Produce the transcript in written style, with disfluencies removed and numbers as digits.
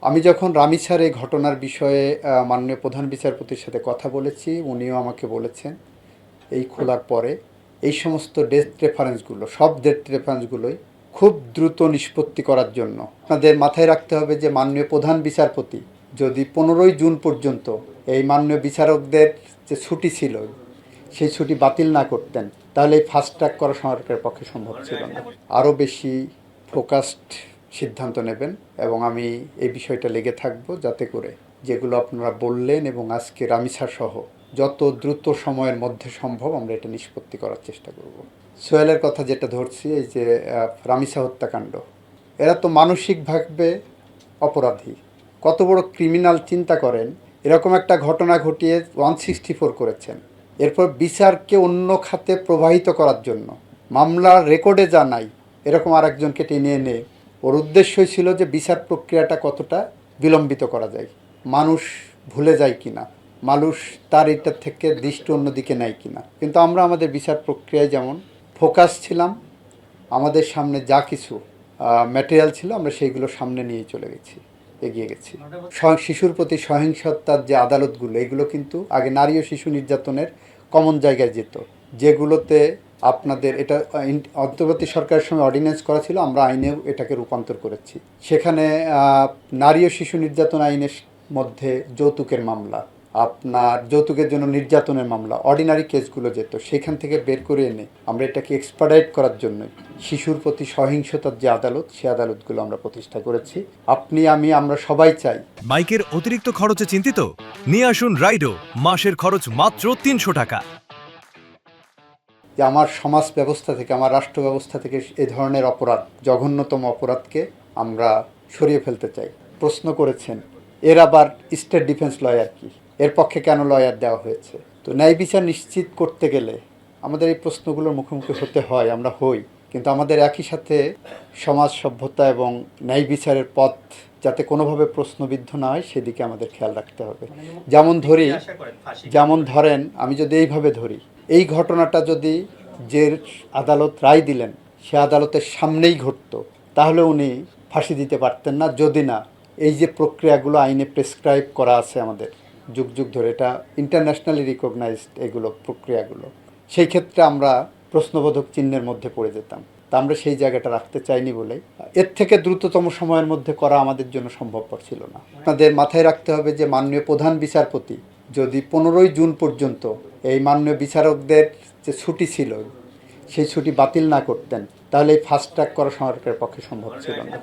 আমি যখন রামিসার এই ঘটনার বিষয়ে মাননীয় প্রধান বিচারপতির সাথে কথা বলেছি, উনিও আমাকে বলেছেন এই খোলার পরে এই সমস্ত সব ডেথ রেফারেন্সগুলোই খুব দ্রুত নিষ্পত্তি করার জন্য আপনাদের মাথায় রাখতে হবে যে মাননীয় প্রধান বিচারপতি যদি 15ই জুন পর্যন্ত এই মাননীয় বিচারকদের যে ছুটি ছিল সেই ছুটি বাতিল না করতেন, তাহলে এই ফাস্ট ট্র্যাক করা সরকারের পক্ষে সম্ভব ছিল না। আরও বেশি ফোকাসড সিদ্ধান্ত নেবেন এবং আমি এই বিষয়টা লেগে থাকব, যাতে করে যেগুলো আপনারা বললেন এবং আজকে রামিসা সহ যত দ্রুত সময়ের মধ্যে সম্ভব আমরা এটা নিষ্পত্তি করার চেষ্টা করব। সোহেলের কথা যেটা ধরছি, এই যে রামিসা হত্যাকাণ্ড, এরা তো মানসিকভাবে অপরাধী, কত বড় ক্রিমিনাল চিন্তা করেন। এরকম একটা ঘটনা ঘটিয়ে 164 করেছেন, এরপর বিচারকে অন্য খাতে প্রবাহিত করার জন্য মামলার রেকর্ডে যা নাই এরকম আরেকজনকে টেনে এনে ওর উদ্দেশ্যই ছিল যে বিচার প্রক্রিয়াটা কতটা বিলম্বিত করা যায়, মানুষ ভুলে যায় কিনা, মানুষ তার এটার থেকে দৃষ্টি অন্যদিকে নেয় কিনা। কিন্তু আমরা আমাদের বিচার প্রক্রিয়ায় যেমন ফোকাস ছিলাম, আমাদের সামনে যা কিছু ম্যাটেরিয়াল ছিল আমরা সেইগুলো সামনে নিয়ে চলে গেছি, এগিয়ে গেছি। শিশুর প্রতি সহিংসতার যে আদালতগুলো, এগুলো কিন্তু আগে নারী ও শিশু নির্যাতনের কমন জায়গায় যেত, যেগুলোতে আপনাদের এটা অন্তর্বর্তী সরকারের সময় অর্ডিন্যান্স করা ছিল, আমরা আইনেও এটাকে রূপান্তর করেছি। সেখানে নারী ও শিশু নির্যাতন আইনের মধ্যে যৌতুকের মামলা, আপনার যৌতুকের জন্য নির্যাতনের মামলা, অর্ডিনারি কেসগুলো যেত, সেখান থেকে বের করে এনে আমরা এটাকে এক্সপার্ডাইট করার জন্য শিশুর প্রতি সহিংসতার যে আদালত, সেই আদালতগুলো আমরা প্রতিষ্ঠা করেছি। আপনি, আমি, আমরা সবাই চাই। বাইকের অতিরিক্ত খরচে চিন্তিত? নিয়ে আসুন রাইডো, মাসের খরচ মাত্র 300 টাকা। যে আমার সমাজ ব্যবস্থা থেকে, আমার রাষ্ট্র ব্যবস্থা থেকে এই ধরনের অপরাধ, জঘন্যতম অপরাধকে আমরা সরিয়ে ফেলতে চাই। প্রশ্ন করেছেন এর আবার স্টেট ডিফেন্স লয়ার কি, এর পক্ষে কেন লয়ার দেওয়া হয়েছে? তো ন্যায় বিচার নিশ্চিত করতে গেলে আমাদের এই প্রশ্নগুলোর মুখোমুখি হতে হয়, আমরা হই, কিন্তু আমাদের একই সাথে সমাজ সভ্যতা এবং ন্যায় বিচারের পথ যাতে কোনোভাবে প্রশ্নবিদ্ধ না হয় সেদিকে আমাদের খেয়াল রাখতে হবে। যেমন ধরেন, আমি যদি এইভাবে ধরি, এই ঘটনাটা যদি যে আদালত রায় দিলেন সে আদালতের সামনেই ঘটতো, তাহলে উনি ফাঁসি দিতে পারতেন না, যদি না এই যে প্রক্রিয়াগুলো আইনে প্রেসক্রাইব করা আছে আমাদের যুগ যুগ ধরে, এটা ইন্টারন্যাশনালি রিকগনাইজড এগুলো প্রক্রিয়াগুলো, সেই ক্ষেত্রে আমরা প্রশ্নবোধক চিহ্নের মধ্যে পড়ে যেতাম। তা আমরা সেই জায়গাটা রাখতে চাইনি বলে এর থেকে দ্রুততম সময়ের মধ্যে করা আমাদের জন্য সম্ভবপর ছিল না। আপনাদের মাথায় রাখতে হবে যে মাননীয় প্রধান বিচারপতি যদি 15ই জুন পর্যন্ত এই মাননীয় বিচারকদের যে ছুটি ছিল সেই ছুটি বাতিল না করতেন, তাহলে এই ফাস্ট ট্র্যাক করা সরকারের পক্ষে সম্ভব ছিল না।